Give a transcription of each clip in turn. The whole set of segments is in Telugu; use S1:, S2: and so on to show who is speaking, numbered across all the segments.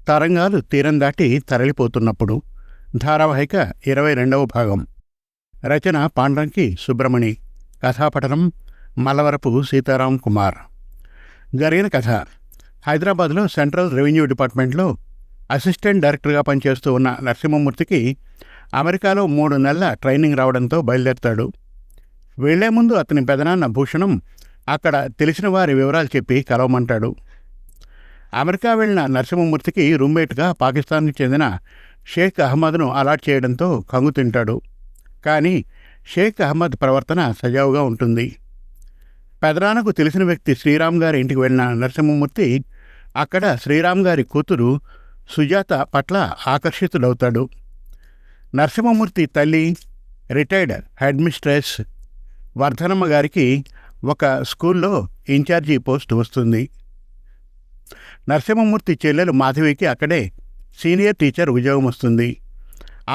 S1: తరంగాలు తీరం దాటి తరలిపోతున్నప్పుడు ధారావాహిక 22వ భాగం. రచన పాండ్రంకి సుబ్రమణి. కథాపఠనం మల్లవరపు సీతారాం కుమార్. జరిగిన కథ: హైదరాబాద్లో సెంట్రల్ రెవెన్యూ డిపార్ట్మెంట్లో అసిస్టెంట్ డైరెక్టర్గా పనిచేస్తూ ఉన్న నరసింహమూర్తికి అమెరికాలో 3 నెలల ట్రైనింగ్ రావడంతో బయలుదేరతాడు. వెళ్లే ముందు అతని పెదనాన్న భూషణం అక్కడ తెలిసిన వారి వివరాలు చెప్పి కలవమంటాడు. అమెరికా వెళ్లిన నరసింహమూర్తికి రూమ్మేట్గా పాకిస్తాన్కి చెందిన షేక్ అహ్మద్ను అలాట్ చేయడంతో కంగు తింటాడు. కానీ షేక్ అహ్మద్ ప్రవర్తన సజావుగా ఉంటుంది. పెదనాన్నకు తెలిసిన వ్యక్తి శ్రీరామ్ గారి ఇంటికి వెళ్ళిన నరసింహమూర్తి అక్కడ శ్రీరామ్ గారి కూతురు సుజాత పట్ల ఆకర్షితుడవుతాడు. నరసింహమూర్తి తల్లి రిటైర్డ్ హెడ్ మిస్ట్రెస్ వర్ధనమ్మ గారికి ఒక స్కూల్లో ఇన్ఛార్జి పోస్ట్ వస్తుంది. నరసింహమూర్తి చెల్లెలు మాధవికి అక్కడే సీనియర్ టీచర్ ఉద్యోగం వస్తుంది.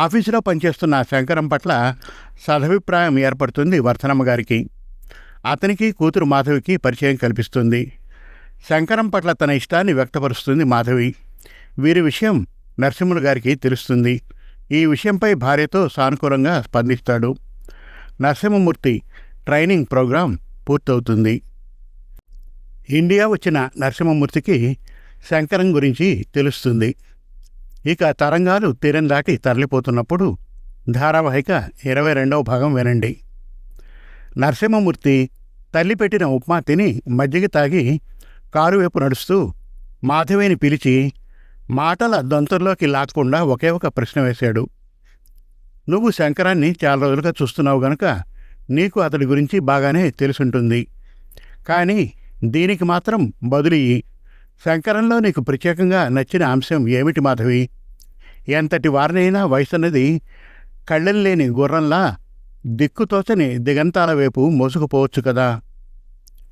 S1: ఆఫీసులో పనిచేస్తున్న శంకరం పట్ల సదభిప్రాయం ఏర్పడుతుంది వర్ధనమ్మ గారికి. అతనికి కూతురు మాధవికి పరిచయం కల్పిస్తుంది. శంకరం పట్ల తన ఇష్టాన్ని వ్యక్తపరుస్తుంది మాధవి. వీరి విషయం నరసింహులు గారికి తెలుస్తుంది. ఈ విషయంపై భార్యతో సానుకూలంగా స్పందిస్తాడు. నరసింహమూర్తి ట్రైనింగ్ ప్రోగ్రాం పూర్తవుతుంది. ఇండియా వచ్చిన నరసింహమూర్తికి శంకరం గురించి తెలుస్తుంది. ఇక తరంగాలు తీరం దాటి తరలిపోతున్నప్పుడు ధారావాహిక 22వ భాగం వినండి. నరసింహమూర్తి తల్లి పెట్టిన ఉప్మా తిని మజ్జిగ తాగి కారు వైపు నడుస్తూ మాధవిని పిలిచి మాటల దొంతర్లోకి లాక్కుండా ఒకే ఒక ప్రశ్న వేశాడు. నువ్వు శంకరాన్ని చాలా రోజులుగా చూస్తున్నావు గనుక నీకు అతడి గురించి బాగానే తెలుసుంటుంది. కానీ దీనికి మాత్రం బదులియ్యి. శంకరంలో నీకు ప్రత్యేకంగా నచ్చిన అంశం ఏమిటి మాధవి? ఎంతటి వారినైనా వయసన్నది కళ్ళెం లేని గుర్రంలా దిక్కుతోచని దిగంతాల వైపు మోసుకుపోవచ్చు కదా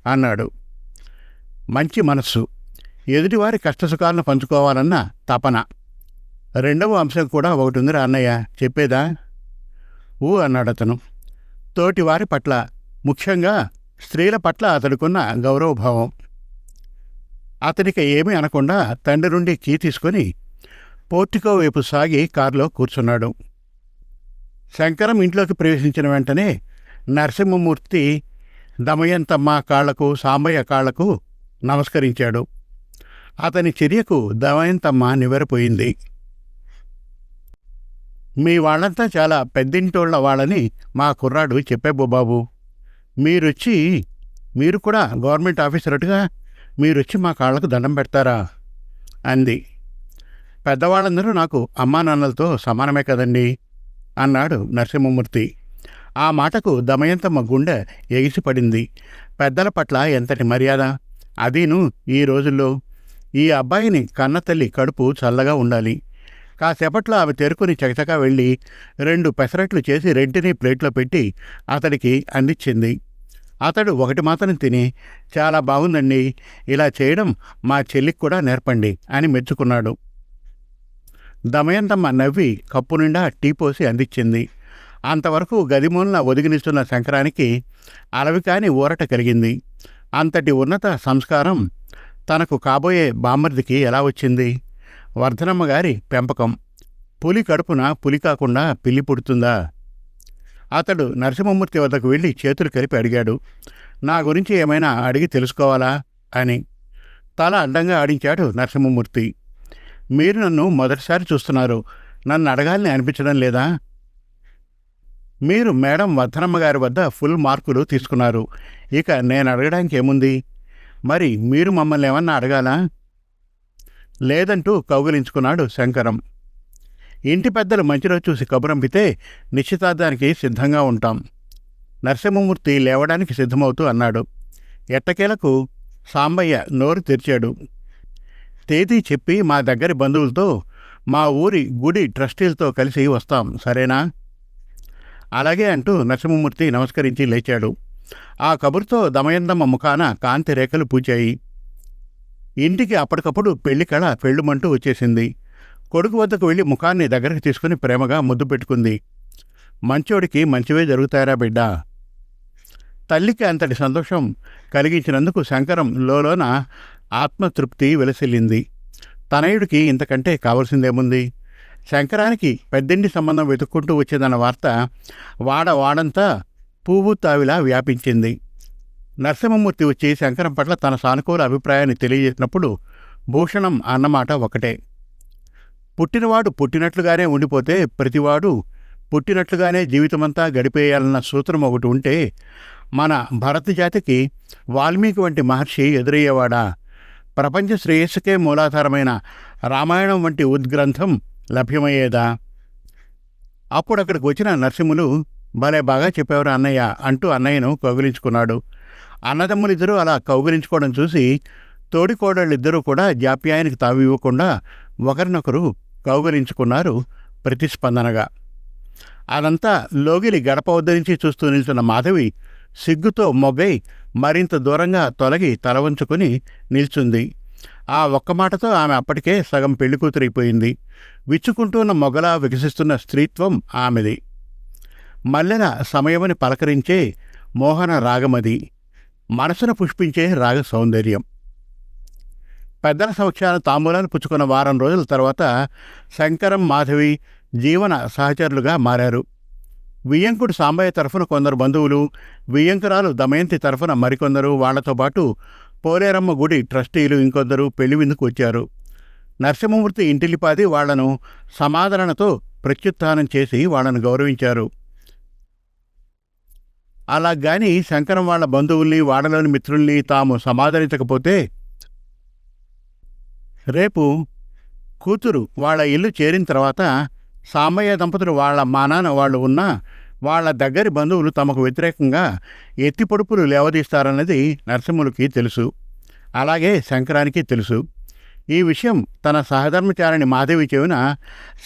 S1: అన్నాడు. మంచి మనస్సు, ఎదుటివారి కష్టసుఖాలను పంచుకోవాలన్న తపన. రెండవ అంశం కూడా ఒకటి ఉందిరా అన్నయ్య, చెప్పేదా? ఊ అన్నాడతను. తోటివారి పట్ల, ముఖ్యంగా స్త్రీల పట్ల అతడికున్న గౌరవభావం. అతనికి ఏమీ అనకుండా తండ్రి నుండి కీ తీసుకొని పోర్టికో వైపు సాగి కారులో కూర్చున్నాడు. శంకరం ఇంట్లోకి ప్రవేశించిన వెంటనే నరసింహమూర్తి దమయంతమ్మ కాళ్లకు, సాంబయ్య కాళ్లకు నమస్కరించాడు. అతని చర్యకు దమయంతమ్మ నివ్వెరపోయింది. మీ వాళ్ళంతా చాలా పెద్దింటోళ్ల వాళ్ళని మా కుర్రాడు చెప్పాబో బాబు. మీరు కూడా గవర్నమెంట్ ఆఫీసరటుగా మీరొచ్చి మా కాళ్లకు దండం పెడతారా అంది. పెద్దవాళ్ళందరూ నాకు అమ్మా నాన్నలతో సమానమే కదండి అన్నాడు నరసింహమూర్తి. ఆ మాటకు దమయంతమ్మ గుండె ఎగిసిపడింది. పెద్దల పట్ల ఎంతటి మర్యాద! అదీను ఈ రోజుల్లో. ఈ అబ్బాయిని కన్నతల్లి కడుపు చల్లగా ఉండాలి. కాసేపట్లో ఆమె తేరుకుని చకచకా వెళ్ళి 2 పెసరట్లు చేసి రెంటిని ప్లేట్లో పెట్టి అతడికి అందించింది. అతడు ఒకటి మాత్రం తిని, చాలా బాగుందండి, ఇలా చేయడం మా చెల్లికి కూడా నేర్పండి అని మెచ్చుకున్నాడు. దమయంతమ్మ నవ్వి కప్పు నిండా టీ పోసి అందించింది. అంతవరకు గదిమూలన ఒదిగినిస్తున్న శంకరానికి అలవికాని ఊరట కలిగింది. అంతటి ఉన్నత సంస్కారం తనకు కాబోయే బామ్మర్దికి ఎలా వచ్చింది? వర్ధనమ్మ గారి పెంపకం. పులి కడుపున పులి కాకుండా పిల్లి పుడుతుందా? అతడు నరసింహమూర్తి వద్దకు వెళ్ళి చేతులు కలిపి అడిగాడు. నా గురించి ఏమైనా అడిగి తెలుసుకోవాలా అని. తల అడ్డంగా ఆడించాడు నరసింహమూర్తి. మీరు నన్ను మొదటిసారి చూస్తున్నారు, నన్ను అడగాలని అనిపించడం లేదా? మీరు మేడం వర్ధనమ్మ గారి వద్ద ఫుల్ మార్కులు తీసుకున్నారు. ఇక నేను అడగడానికి ఏముంది? మరి మీరు మమ్మల్ని ఏమన్నా అడగాలా? లేదంటూ కౌగిలించుకున్నాడు శంకరం. ఇంటి పెద్దలు మంచి రోజు చూసి కబురంపితే నిశ్చితార్థానికి సిద్ధంగా ఉంటాం. నరసింహమూర్తి లేవడానికి సిద్ధమవుతూ అన్నాడు. ఎట్టకేలకు సాంబయ్య నోరు తెరిచాడు. తేదీ చెప్పి మా దగ్గరి బంధువులతో, మా ఊరి గుడి ట్రస్టీలతో కలిసి వస్తాం, సరేనా? అలాగే అంటూ నరసింహమూర్తి నమస్కరించి లేచాడు. ఆ కబురుతో దమయంతమ్మ ముఖాన కాంతి రేఖలు పూచాయి. ఇంటికి అప్పటికప్పుడు పెళ్లి కళ పెళ్ళుమంటూ వచ్చేసింది. కొడుకు వద్దకు వెళ్ళి ముఖాన్ని దగ్గరకు తీసుకుని ప్రేమగా ముద్దు పెట్టుకుంది. మంచోడికి మంచివే జరుగుతారా బిడ్డా? తల్లికి అంతటి సంతోషం కలిగించినందుకు శంకరం లోలోన ఆత్మతృప్తి వెలసిల్లింది. తనయుడికి ఇంతకంటే కావలసిందేముంది? శంకరానికి పెద్దింటి సంబంధం వెతుక్కుంటూ వచ్చేదన్న వార్త వాడంతా పువ్వు తావిలా వ్యాపించింది. నరసింహమూర్తి వచ్చి శంకరం పట్ల తన సానుకూల అభిప్రాయాన్ని తెలియజేసినప్పుడు భూషణం అన్నమాట ఒకటే. పుట్టినవాడు పుట్టినట్లుగానే ఉండిపోతే ప్రతివాడు పుట్టినట్లుగానే జీవితమంతా గడిపేయాలన్న సూత్రం ఒకటి ఉంటే మన భరత జాతికి వాల్మీకి వంటి మహర్షి ఎదురయ్యేవాడా? ప్రపంచ శ్రేయస్సుకే మూలాధారమైన రామాయణం వంటి ఉద్గ్రంథం లభ్యమయ్యేదా? అప్పుడు అక్కడికి వచ్చిన నరసింహులు, భలే బాగా చెప్పేవారు అన్నయ్య అంటూ అన్నయ్యను కౌగిలించుకున్నాడు. అన్నదమ్ములిద్దరూ అలా కౌగిలించుకోవడం చూసి తోడికోడళ్ళిద్దరూ కూడా జాప్యాయానికి తావి ఇవ్వకుండా ఒకరినొకరు కౌగిలించుకున్నారు ప్రతిస్పందనగా. అదంతా లోగిలి గడప వద్ద నుంచి చూస్తూ నిల్చున్న మాధవి సిగ్గుతో మొగ్గై మరింత దూరంగా తొలగి తలవంచుకుని నిల్చుంది. ఆ ఒక్క మాటతో ఆమె అప్పటికే సగం పెళ్లికూతురైపోయింది. విచ్చుకుంటున్న మొగలా వికసిస్తున్న స్త్రీత్వం ఆమెది. మల్లెల సమయమని పలకరించే మోహన రాగమది. మనసును పుష్పించే రాగ సౌందర్యం. పెద్దల సమక్షాన తాంబూలాలు పుచ్చుకున్న వారం రోజుల తర్వాత శంకరం, మాధవి జీవన సహచరులుగా మారారు. వియ్యంకుడు సాంబయ్య తరఫున కొందరు బంధువులు, వియ్యంకురాలు దమయంతి తరఫున మరికొందరు, వాళ్లతో పాటు పోలేరమ్మ గుడి ట్రస్టీలు ఇంకొందరు పెళ్లి విందుకు వచ్చారు. నరసింహమూర్తి ఇంటిలిపాది వాళ్లను సమాదరణతో ప్రత్యుత్థానం చేసి వాళ్లను గౌరవించారు. అలాగాని శంకరం వాళ్ల బంధువుల్ని, వాడలోని మిత్రుల్ని తాము సమాదరించకపోతే రేపు కూతురు వాళ్ల ఇల్లు చేరిన తర్వాత సాంబయ్య దంపతులు వాళ్ల మానాన వాళ్ళు ఉన్నా వాళ్ల దగ్గరి బంధువులు తమకు వ్యతిరేకంగా ఎత్తిపొడుపులు లేవదీస్తారన్నది నరసింహులకి తెలుసు. అలాగే శంకరానికి తెలుసు. ఈ విషయం తన సహధర్మచారిణి మాధవి చెవిన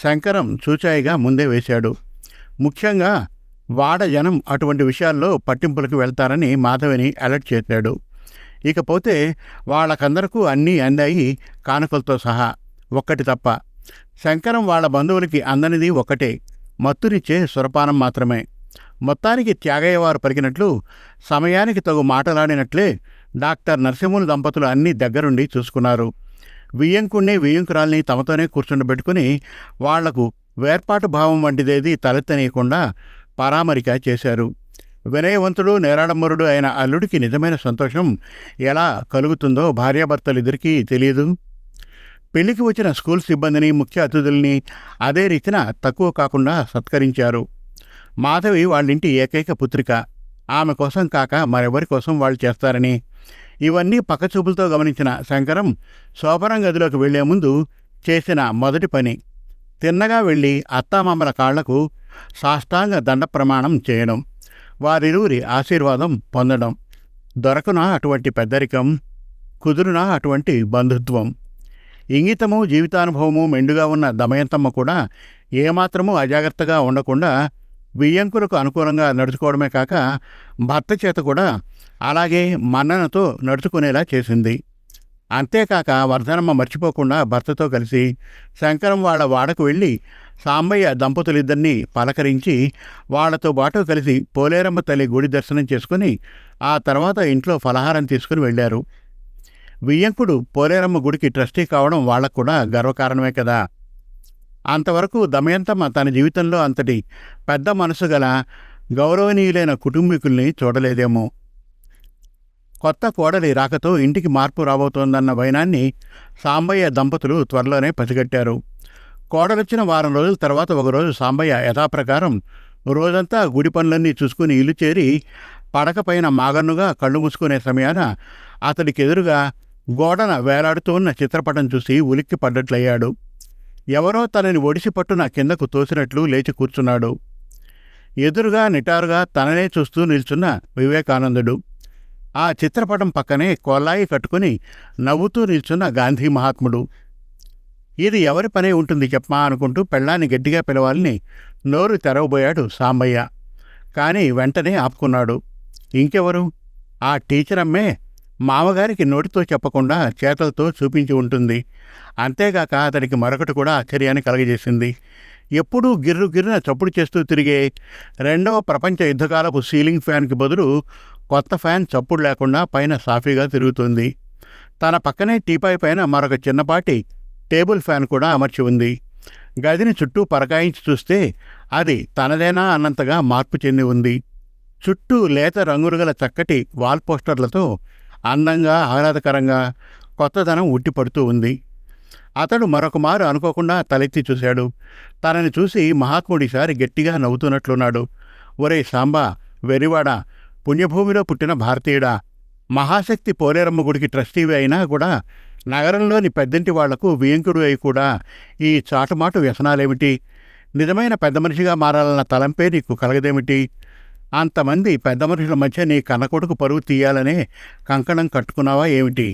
S1: శంకరం చూచాయిగా ముందే వేశాడు. ముఖ్యంగా వాడ జనం అటువంటి విషయాల్లో పట్టింపులకు వెళ్తారని మాధవిని అలర్ట్ చేశాడు. ఇకపోతే వాళ్ళకందరకు అన్నీ అందాయి, కానుకలతో సహా. ఒక్కటి తప్ప. శంకరం వాళ్ల బంధువులకి అందనిది ఒక్కటే, మత్తునిచ్చే సురపానం మాత్రమే. మొత్తానికి త్యాగయ్యవారు పలికినట్లు సమయానికి తగు మాటలాడినట్లే డాక్టర్ నరసింహులు దంపతులు అన్నీ దగ్గరుండి చూసుకున్నారు. వియ్యంకుణ్ణి, వియ్యంకురాల్ని తమతోనే కూర్చుండబెట్టుకుని వాళ్లకు వేర్పాటు భావం వంటిదేది తలెత్తనీయకుండా పరామరిక చేశారు. వినయవంతుడు, నేరాడమ్మరుడు అయిన అల్లుడికి నిజమైన సంతోషం ఎలా కలుగుతుందో భార్యాభర్తలిద్దరికీ తెలియదు. పెళ్లికి వచ్చిన స్కూల్ సిబ్బందిని, ముఖ్య అతిథుల్ని అదే రీతిన తక్కువ కాకుండా సత్కరించారు. మాధవి వాళ్ళింటి ఏకైక పుత్రిక. ఆమె కోసం కాక మరెవరి కోసం వాళ్ళు చేస్తారని ఇవన్నీ పక్కచూపులతో గమనించిన శంకరం శోభనం గదిలోకి వెళ్లే ముందు చేసిన మొదటి పని తిన్నగా వెళ్ళి అత్తామామల కాళ్లకు సాష్టాంగ దండ ప్రమాణం చేయడం, వారిరువురి ఆశీర్వాదం పొందడం. దొరకునా అటువంటి పెద్దరికం, కుదురునా అటువంటి బంధుత్వం. ఇంగితము, జీవితానుభవము మెండుగా ఉన్న దమయంతమ్మ కూడా ఏమాత్రమూ అజాగ్రత్తగా ఉండకుండా వియ్యంకులకు అనుకూలంగా నడుచుకోవడమే కాక భర్త చేత కూడా అలాగే మన్ననతో నడుచుకునేలా చేసింది. అంతేకాక వర్ధనమ్మ మర్చిపోకుండా భర్తతో కలిసి శంకరం వాళ్ల వాడకు వెళ్ళి సాంబయ్య దంపతులిద్దరినీ పలకరించి వాళ్లతో పాటు కలిసి పోలేరమ్మ తల్లి గుడి దర్శనం చేసుకుని ఆ తర్వాత ఇంట్లో ఫలహారం తీసుకుని వెళ్లారు. వియ్యంకుడు పోలేరమ్మ గుడికి ట్రస్టీ కావడం వాళ్లకు కూడా గర్వకారణమే కదా. అంతవరకు దమయంతమ్మ తన జీవితంలో అంతటి పెద్ద మనసు గల గౌరవనీయులైన కుటుంబీకుల్ని చూడలేదేమో. కొత్త కోడలి రాకతో ఇంటికి మార్పు రాబోతోందన్న భయాన్ని సాంబయ్య దంపతులు త్వరలోనే పసిగట్టారు. కోడలొచ్చిన వారం రోజుల తర్వాత ఒకరోజు సాంబయ్య యథాప్రకారం రోజంతా గుడి పనులన్నీ చూసుకుని ఇల్లు చేరి పడకపైన మాగన్నుగా కళ్ళు మూసుకునే సమయాన అతడికెదురుగా గోడన వేలాడుతూ ఉన్న చిత్రపటం చూసి ఉలిక్కి పడ్డట్లయ్యాడు. ఎవరో తనని ఒడిసి పట్టున కిందకు తోసినట్లు లేచి కూర్చున్నాడు. ఎదురుగా నిటారుగా తననే చూస్తూ నిల్చున్న వివేకానందుడు. ఆ చిత్రపటం పక్కనే కొల్లాయి కట్టుకుని నవ్వుతూ నిల్చున్న గాంధీ మహాత్ముడు. ఇది ఎవరి పనే ఉంటుంది చెప్పమా అనుకుంటూ పెళ్ళాన్ని గట్టిగా పిలవాలని నోరు తెరవబోయాడు సాంబయ్య. కానీ వెంటనే ఆపుకున్నాడు. ఇంకెవరు? ఆ టీచరమ్మే మామగారికి నోటితో చెప్పకుండా చేతలతో చూపించి ఉంటుంది. అంతేగాక అతడికి మరొకటి కూడా ఆశ్చర్యాన్ని కలగజేసింది. ఎప్పుడూ గిర్రు గిర్రున చప్పుడు చేస్తూ తిరిగే రెండవ ప్రపంచ యుద్ధకాలపు సీలింగ్ ఫ్యాన్కి బదులు కొత్త ఫ్యాన్ చప్పుడు లేకుండా పైన సాఫీగా తిరుగుతుంది. తన పక్కనే టీపాయ్ పైన మరొక చిన్నపాటి టేబుల్ ఫ్యాన్ కూడా అమర్చి ఉంది. గదిని చుట్టూ పరకాయించి చూస్తే అది తనదేనా అన్నంతగా మార్పు చెంది ఉంది. చుట్టూ లేత రంగురుగల చక్కటి వాల్ పోస్టర్లతో అందంగా, ఆహ్లాదకరంగా కొత్తదనం ఉట్టిపడుతూ ఉంది. అతడు మరొకమారు అనుకోకుండా తలెత్తి చూశాడు. తనని చూసి మహాత్ముడిసారి గట్టిగా నవ్వుతున్నట్లున్నాడు. ఒరే సాంబా, వెరివాడా, పుణ్యభూమిలో పుట్టిన భారతీయుడా, మహాశక్తి పోలేరమ్మ గుడికి ట్రస్టీవి అయినా కూడా నగరంలోని పెద్దంటి వాళ్లకు వియంకుడు అయి కూడా ఈ చాటుమాటు వ్యసనాలేమిటి? నిజమైన పెద్ద మనిషిగా మారాలన్న తలంపే నీకు కలగదేమిటి? అంతమంది పెద్ద మనుషుల మధ్య నీ కన్నకొడుకు పరువు తీయాలనే కంకణం కట్టుకున్నావా ఏమిటి?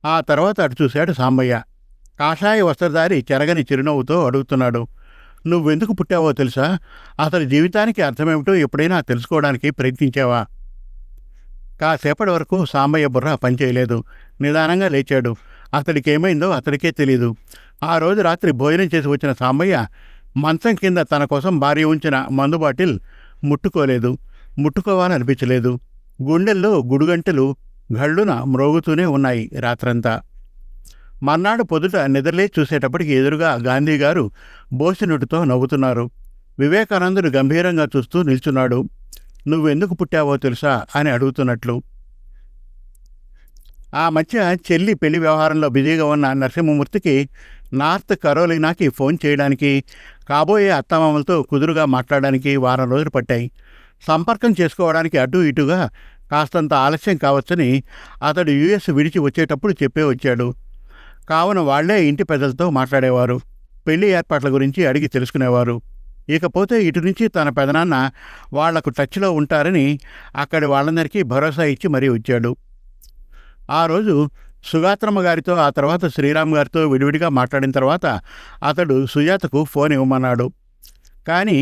S1: ఆ తర్వాత అటు చూశాడు సాంబయ్య. కాషాయ వస్త్రధారి చెరగని చిరునవ్వుతో అడుగుతున్నాడు. నువ్వెందుకు పుట్టావో తెలుసా? అతని జీవితానికి అర్థమేమిటో ఎప్పుడైనా తెలుసుకోవడానికి ప్రయత్నించావా? కాసేపటి వరకు సాంబయ్య బుర్ర పనిచేయలేదు. నిదానంగా లేచాడు. అతడికేమైందో అతడికే తెలీదు. ఆ రోజు రాత్రి భోజనం చేసి వచ్చిన సాంబయ్య మంచం కింద తన కోసం భార్య ఉంచిన మందు బాటిల్ ముట్టుకోలేదు. ముట్టుకోవాలనిపించలేదు. గుండెల్లో గుడుగంటలు గళ్ళున మ్రోగుతూనే ఉన్నాయి రాత్రంతా. మర్నాడు పొద్దుట నిద్రలేచి చూసేటప్పటికి ఎదురుగా గాంధీగారు బోసినొట్టుతో నవ్వుతున్నారు. వివేకానందుడు గంభీరంగా చూస్తూ నిల్చున్నాడు. నువ్వెందుకు పుట్టావో తెలుసా అని అడుగుతున్నట్లు. ఆ మధ్య చెల్లి పెళ్లి వ్యవహారంలో బిజీగా ఉన్న నరసింహమూర్తికి నార్త్ కరోలినాకి ఫోన్ చేయడానికి, కాబోయే అత్తమామలతో కుదురుగా మాట్లాడడానికి వారం రోజులు పట్టాయి. సంపర్కం చేసుకోవడానికి అటు ఇటుగా కాస్తంత ఆలస్యం కావచ్చని అతడు యుఎస్ విడిచి వచ్చేటప్పుడు చెప్పే వచ్చాడు. కావున వాళ్లే ఇంటి పెద్దలతో మాట్లాడేవారు. పెళ్లి ఏర్పాట్ల గురించి అడిగి తెలుసుకునేవారు. ఇకపోతే ఇటు నుంచి తన పెదనాన్న వాళ్లకు టచ్లో ఉంటారని అక్కడి వాళ్ళందరికీ భరోసా ఇచ్చి మరీ వచ్చాడు. ఆ రోజు సుగాత్రమ్మ గారితో, ఆ తర్వాత శ్రీరామ్ గారితో విడివిడిగా మాట్లాడిన తర్వాత అతడు సుజాతకు ఫోన్ ఇవ్వమన్నాడు. కానీ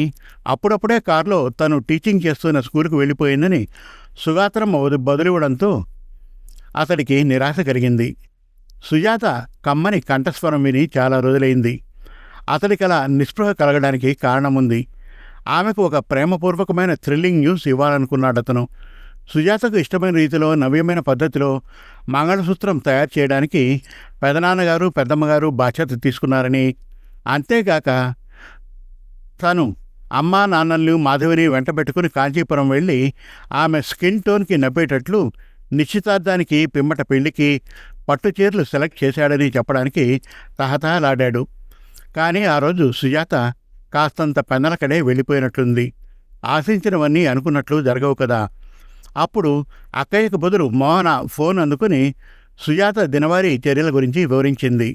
S1: అప్పుడప్పుడే కారులో తను టీచింగ్ చేస్తున్న స్కూలుకు వెళ్ళిపోయిందని సుగాత్రమ్మ బదులివ్వడంతో అతడికి నిరాశ కలిగింది. సుజాత కమ్మని కంఠస్వరం విని చాలా రోజులైంది. అతడికలా నిస్పృహ కలగడానికి కారణముంది. ఆమెకు ఒక ప్రేమపూర్వకమైన థ్రిల్లింగ్ న్యూస్ ఇవ్వాలనుకున్నాడతను. సుజాతకు ఇష్టమైన రీతిలో, నవ్యమైన పద్ధతిలో మంగళసూత్రం తయారు చేయడానికి పెదనాన్నగారు, పెద్దమ్మగారు బాధ్యత తీసుకున్నారని, అంతేగాక తను అమ్మా నాన్నల్ని మాధవిని వెంటబెట్టుకుని కాంచీపురం వెళ్ళి ఆమె స్కిన్ టోన్కి నప్పేటట్లు నిశ్చితార్థానికి, పిమ్మట పెళ్లికి పట్టుచీరలు సెలెక్ట్ చేశాడని చెప్పడానికి తహతహలాడాడు. కానీ ఆ రోజు సుజాత కాస్తంత పెన్నలకడే వెళ్ళిపోయినట్లుంది. ఆశించినవన్నీ అనుకున్నట్లు జరగవు కదా. అప్పుడు అక్కయ్యకు బదులు మోహన ఫోన్ అందుకుని సుజాత దినవారీ చర్యల గురించి వివరించింది.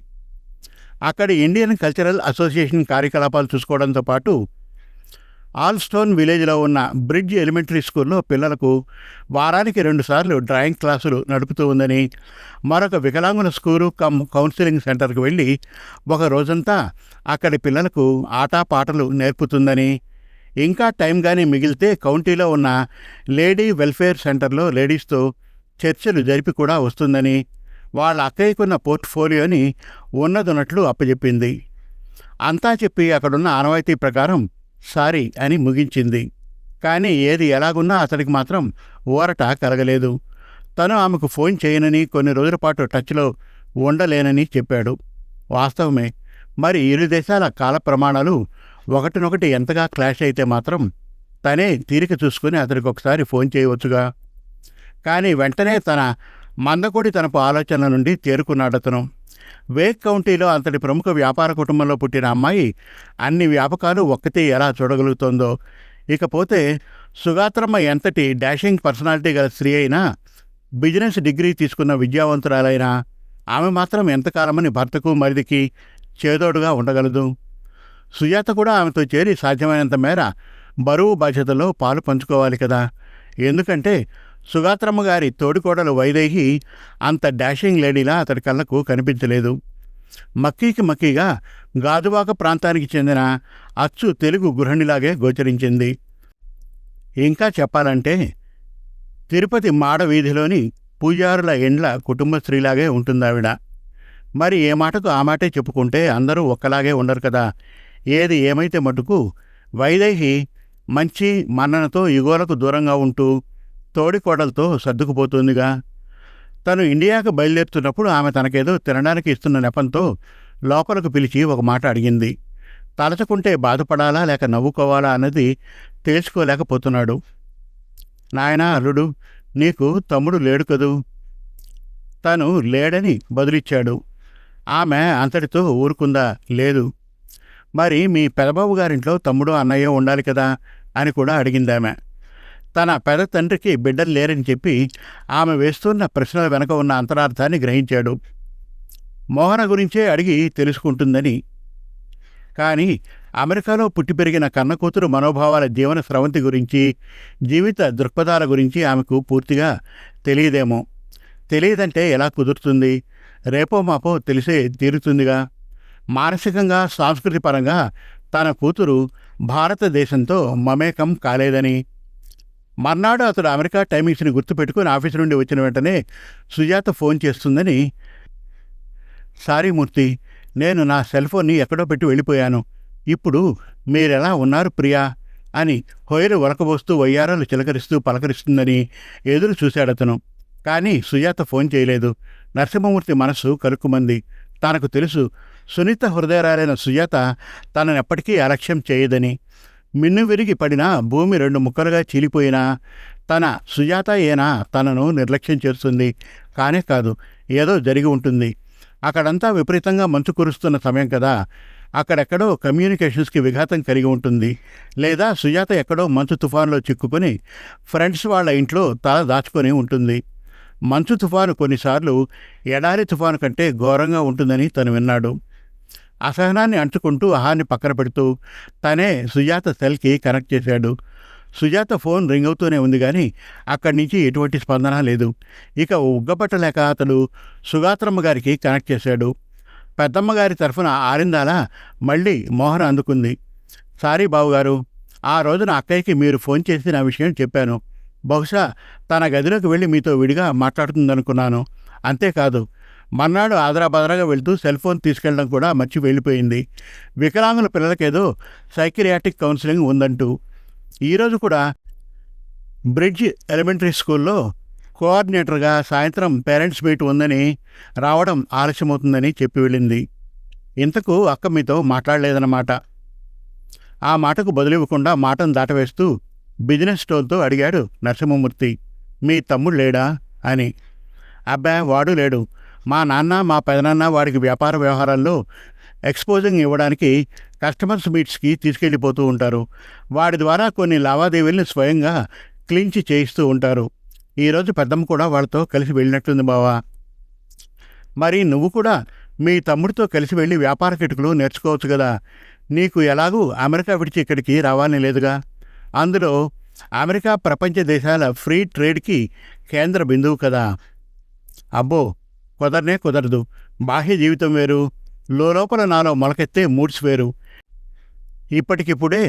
S1: అక్కడి ఇండియన్ కల్చరల్ అసోసియేషన్ కార్యకలాపాలు చూసుకోవడంతో పాటు ఆల్స్టోన్ విలేజ్లో ఉన్న బ్రిడ్జ్ ఎలిమెంటరీ స్కూల్లో పిల్లలకు వారానికి 2 సార్లు డ్రాయింగ్ క్లాసులు నడుపుతూ ఉందని, మరొక వికలాంగుల స్కూలు కౌన్సిలింగ్ సెంటర్కు వెళ్ళి ఒక రోజంతా అక్కడి పిల్లలకు ఆటపాటలు నేర్పుతుందని, ఇంకా టైం కానీ మిగిలితే కౌంటీలో ఉన్న లేడీ వెల్ఫేర్ సెంటర్లో లేడీస్తో చర్చలు జరిపి కూడా వస్తుందని, వాళ్ళ అక్కయ్యకున్న పోర్ట్ఫోలియోని ఉన్నదన్నట్లు అప్పచెప్పింది. అంతా చెప్పి అక్కడున్న ఆనవాయితీ ప్రకారం సారీ అని ముగించింది. కానీ ఏది ఎలాగున్నా అతడికి మాత్రం ఊరట కలగలేదు. తను ఆమెకు ఫోన్ చేయనని, కొన్ని రోజుల పాటు టచ్లో ఉండలేనని చెప్పాడు. వాస్తవమే. మరి ఇరు దేశాల కాల ప్రమాణాలు ఒకటినొకటి ఎంతగా క్లాష్ అయితే మాత్రం తనే తీరిక చూసుకుని అతడికి ఒకసారి ఫోన్ చేయవచ్చుగా. కానీ వెంటనే తన మందకొడి తనపు ఆలోచనల నుండి తేరుకున్నాడతను. వేక్ కౌంటీలో అంతటి ప్రముఖ వ్యాపార కుటుంబంలో పుట్టిన అమ్మాయి అన్ని వ్యాపకాలు ఒక్కతే ఎలా చూడగలుగుతోందో. ఇకపోతే సుగాత్రమ్మ ఎంతటి డాషింగ్ పర్సనాలిటీ గల స్త్రీ అయినా, బిజినెస్ డిగ్రీ తీసుకున్న విద్యావంతురాలైనా ఆమె మాత్రం ఎంతకాలమని భర్తకు మరిదికి చేదోడుగా ఉండగలదు. సుజాత కూడా ఆమెతో చేరి సాధ్యమైనంత మేర బరువు బాధ్యతలో పాలు పంచుకోవాలి కదా. ఎందుకంటే సుగాత్రమ్మ గారి తోడికోడలు వైదేహి అంత డాషింగ్ లేడీలా అతడి కళ్ళకు కనిపించలేదు. మక్కీకి మక్కీగా గాజువాక ప్రాంతానికి చెందిన అచ్చు తెలుగు గృహిణిలాగే గోచరించింది. ఇంకా చెప్పాలంటే తిరుపతి మాడ వీధిలోని పూజారుల ఎండ్ల కుటుంబ స్త్రీలాగే ఉంటుందావిడ. మరి ఏ మాటకు ఆ మాటే చెప్పుకుంటే అందరూ ఒక్కలాగే ఉండరు కదా. ఏది ఏమైతే మటుకు వైదేహి మంచి మన్ననతో యుగోలకు దూరంగా ఉంటూ తోడికోడలతో సర్దుకుపోతుందిగా. తను ఇండియాకు బయలుదేరుతున్నప్పుడు ఆమె తనకేదో తినడానికి ఇస్తున్న నెపంతో లోపలకు పిలిచి ఒక మాట అడిగింది. తలచుకుంటే బాధపడాలా లేక నవ్వుకోవాలా అన్నది తెలుసుకోలేకపోతున్నాడు. నాయనా అల్లుడు, నీకు తమ్ముడు లేడు కదూ? తను లేడని బదులిచ్చాడు. ఆమె అంతటితో ఊరుకుందా? లేదు. మరి మీ పెదబాబు గారింట్లో తమ్ముడు అన్నయ్య ఉండాలి కదా అని కూడా అడిగిందామె. తన పెద తండ్రికి బిడ్డలు లేరని చెప్పి ఆమె వేస్తున్న ప్రశ్నల వెనక ఉన్న అంతరార్థాన్ని గ్రహించాడు. మోహన గురించే అడిగి తెలుసుకుంటుందని. కానీ అమెరికాలో పుట్టి పెరిగిన కన్న కూతురు మనోభావాల జీవన స్రవంతి గురించి, జీవిత దృక్పథాల గురించి ఆమెకు పూర్తిగా తెలియదేమో. తెలియదంటే ఎలా కుదురుతుంది? రేపో మాపో తెలిసే తీరుతుందిగా. మానసికంగా, సాంస్కృతిపరంగా తన కూతురు భారతదేశంతో మమేకం కాలేదని. మర్నాడు అతడు అమెరికా టైమింగ్స్ని గుర్తుపెట్టుకుని ఆఫీసు నుండి వచ్చిన వెంటనే సుజాత ఫోన్ చేస్తుందని. సారీ మూర్తి, నేను నా సెల్ ఫోన్ని ఎక్కడో పెట్టి వెళ్ళిపోయాను. ఇప్పుడు మీరెలా ఉన్నారు ప్రియా అని హొయలు వలకబోస్తూ వయ్యారాలు చిలకరిస్తూ పలకరిస్తుందని ఎదురు చూశాడతను. కానీ సుజాత ఫోన్ చేయలేదు. నరసింహమూర్తి మనస్సు కలుక్కుమంది. తనకు తెలుసు, సునీత హృదయరాలైన సుజాత తననెప్పటికీ అలక్ష్యం చేయదని. మిన్ను విరిగి పడినా, భూమి 2 ముక్కలుగా చీలిపోయినా తన సుజాత ఏనా తనను నిర్లక్ష్యం చేస్తుంది? కానే కాదు, ఏదో జరిగి ఉంటుంది. అక్కడంతా విపరీతంగా మంచు కురుస్తున్న సమయం కదా. అక్కడెక్కడో కమ్యూనికేషన్స్కి విఘాతం కలిగి ఉంటుంది. లేదా సుజాత ఎక్కడో మంచు తుఫానులో చిక్కుకొని ఫ్రెండ్స్ వాళ్ళ ఇంట్లో తల దాచుకొని ఉంటుంది. మంచు తుఫాను కొన్నిసార్లు ఎడారి తుఫాను కంటే ఘోరంగా ఉంటుందని తను విన్నాడు. అసహనాన్ని అంటుకుంటూ అహాన్ని పక్కన పెడుతూ తనే సుజాత సెల్కి కనెక్ట్ చేశాడు. సుజాత ఫోన్ రింగ్ అవుతూనే ఉంది, కానీ అక్కడి నుంచి ఎటువంటి స్పందన లేదు. ఇక ఉగ్గబట్టలేక అతడు సుగాత్రమ్మ గారికి కనెక్ట్ చేశాడు. పెద్దమ్మగారి తరఫున ఆరిందాల మళ్ళీ మోహన అందుకుంది. సారీ బావుగారు, ఆ రోజున అక్కయ్యకి మీరు ఫోన్ చేసి నా విషయం చెప్పాను. బహుశా తన గదిలోకి వెళ్ళి మీతో విడిగా మాట్లాడుతుందనుకున్నాను. అంతేకాదు, మర్నాడు ఆదరాబదరాగా వెళ్తూ సెల్ ఫోన్ తీసుకెళ్లడం కూడా మర్చి వెళ్ళిపోయింది. వికలాంగుల పిల్లలకేదో సైకియాట్రిక్ కౌన్సిలింగ్ ఉందంటూ. ఈరోజు కూడా బ్రిడ్జ్ ఎలిమెంటరీ స్కూల్లో కోఆర్డినేటర్గా సాయంత్రం పేరెంట్స్ మీట్ ఉందని రావడం ఆలస్యమవుతుందని చెప్పి వెళ్ళింది. ఇంతకు అక్క మీతో మాట్లాడలేదన్నమాట. ఆ మాటకు బదులివ్వకుండా మాటను దాటవేస్తూ బిజినెస్ టోన్తో అడిగాడు నరసింహమూర్తి. మీ తమ్ముడు లేడా అని. అబ్బా, వాడు లేడు. మా నాన్న, మా పెదనాన్న వాడికి వ్యాపార వ్యవహారాల్లో ఎక్స్పోజింగ్ ఇవ్వడానికి కస్టమర్స్ మీట్స్కి తీసుకెళ్ళిపోతూ ఉంటారు. వాడి ద్వారా కొన్ని లావాదేవీలను స్వయంగా క్లించి చేయిస్తూ ఉంటారు. ఈరోజు పెద్దమ్మ కూడా వాళ్ళతో కలిసి వెళ్ళినట్టుంది బావా. మరి నువ్వు కూడా మీ తమ్ముడితో కలిసి వెళ్ళి వ్యాపార కిటుకులు నేర్చుకోవచ్చు కదా. నీకు ఎలాగూ అమెరికా విడిచి ఇక్కడికి రావాలని లేదుగా. అందులో అమెరికా ప్రపంచ దేశాల ఫ్రీ ట్రేడ్కి కేంద్ర బిందువు కదా. అబ్బో, కుదరనే కుదరదు. బాహ్య జీవితం వేరు, లోపల నాలో మొలకెత్తే మూడ్స్ వేరు. ఇప్పటికిప్పుడే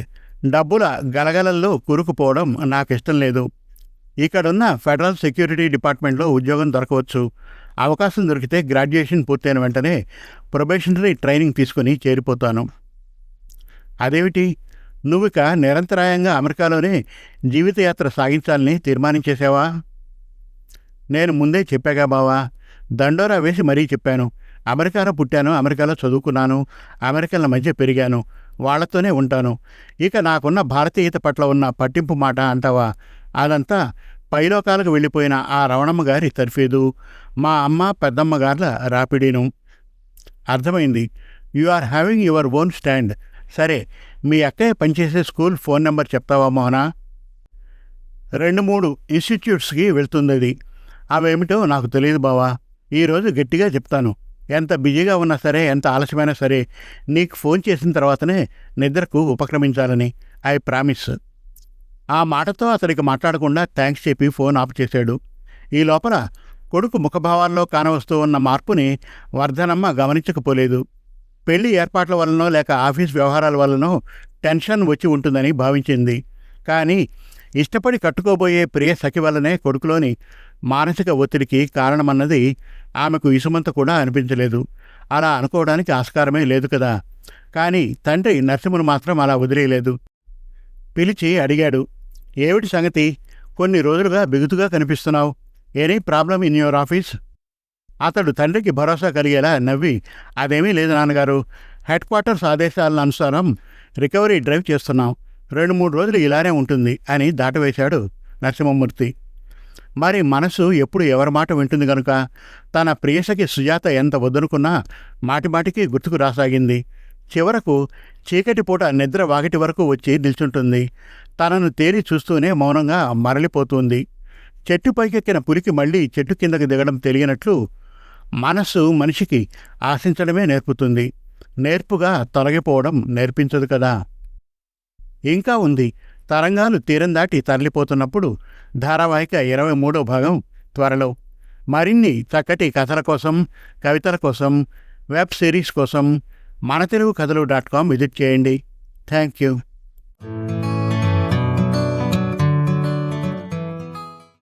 S1: డబ్బుల గలగలల్లో కూరుకుపోవడం నాకు ఇష్టం లేదు. ఇక్కడున్న ఫెడరల్ సెక్యూరిటీ డిపార్ట్మెంట్లో ఉద్యోగం దొరకవచ్చు. అవకాశం దొరికితే గ్రాడ్యుయేషన్ పూర్తయిన వెంటనే ప్రొబేషనరీ ట్రైనింగ్ తీసుకుని చేరిపోతాను. అదేమిటి, నువ్విక నిరంతరాయంగా అమెరికాలోనే జీవితయాత్ర సాగించాలని తీర్మానించేసావా? నేను ముందే చెప్పాగా బావా, దండోరా వేసి మరీ చెప్పాను. అమెరికాలో పుట్టాను, అమెరికాలో చదువుకున్నాను, అమెరికన్ల మధ్య పెరిగాను, వాళ్లతోనే ఉంటాను. ఇక నాకున్న భారతీయత పట్ల ఉన్న పట్టింపు మాట అంటావా? అదంతా పైలోకాలకు వెళ్ళిపోయిన ఆ రవణమ్మ గారి తర్ఫీదు, మా అమ్మ పెద్దమ్మగార్ల రాపిడీను. అర్థమైంది. You are having your own stand. సరే, మీ అక్కయ్య పనిచేసే స్కూల్ ఫోన్ నెంబర్ చెప్తావా మోహనా? 2-3 ఇన్స్టిట్యూట్స్కి వెళ్తుంది. అవేమిటో నాకు తెలియదు బావా. ఈరోజు గట్టిగా చెప్తాను. ఎంత బిజీగా ఉన్నా సరే, ఎంత ఆలస్యమైనా సరే, నీకు ఫోన్ చేసిన తర్వాతనే నిద్రకు ఉపక్రమించాలని ఐ ప్రామిస్. ఆ మాటతో అతడికి మాట్లాడకుండా థ్యాంక్స్ చెప్పి ఫోన్ ఆఫ్ చేశాడు. ఈ లోపల కొడుకు ముఖభావాల్లో కానవస్తూ ఉన్న మార్పుని వర్ధనమ్మ గమనించకపోలేదు. పెళ్లి ఏర్పాట్ల వలనో లేక ఆఫీస్ వ్యవహారాల వలనో టెన్షన్ వచ్చి ఉంటుందని భావించింది. కానీ ఇష్టపడి కట్టుకోబోయే ప్రియ సఖి వల్లనే కొడుకులోని మానసిక ఒత్తిడికి కారణమన్నది ఆమెకు ఇసుమంత కూడా అనిపించలేదు. అలా అనుకోవడానికి ఆస్కారమే లేదు కదా. కానీ తండ్రి నరసింహను మాత్రం అలా వదిలేయలేదు. పిలిచి అడిగాడు, ఏమిటి సంగతి? కొన్ని రోజులుగా బిగుతుగా కనిపిస్తున్నావు. Any problem in your office? అతడు తండ్రికి భరోసా కలిగేలా నవ్వి, అదేమీ లేదు నాన్నగారు, హెడ్ క్వార్టర్స్ ఆదేశాల అనుసారం రికవరీ డ్రైవ్ చేస్తున్నాం, 2-3 రోజులు ఇలానే ఉంటుంది అని దాటవేశాడు నరసింహమూర్తి. మరి మనసు ఎప్పుడు ఎవరి మాట వింటుంది గనుక తన ప్రియసకి సుజాత ఎంత వద్దనుకున్నా మాటిమాటికి గుర్తుకు రాసాగింది. చివరకు చీకటి పూట నిద్ర వాకిటి వరకు వచ్చి నిల్చుంటుంది. తనను తేరి చూస్తూనే మౌనంగా మరలిపోతుంది. చెట్టు పైకెక్కిన పులికి మళ్ళీ చెట్టు కిందకి దిగడం తెలియనట్లు మనస్సు మనిషికి ఆశించడమే నేర్పుతుంది, నేర్పుగా తొలగిపోవడం నేర్పించదు కదా. ఇంకా ఉంది. తరంగాలు తీరం దాటి తరలిపోతున్నప్పుడు ధారావాహిక 23వ భాగం త్వరలో. మరిన్ని చక్కటి కథల కోసం, కవితల కోసం, వెబ్ సిరీస్ కోసం మనతెలుగుకథలు.com విజిట్ చేయండి. Thank you.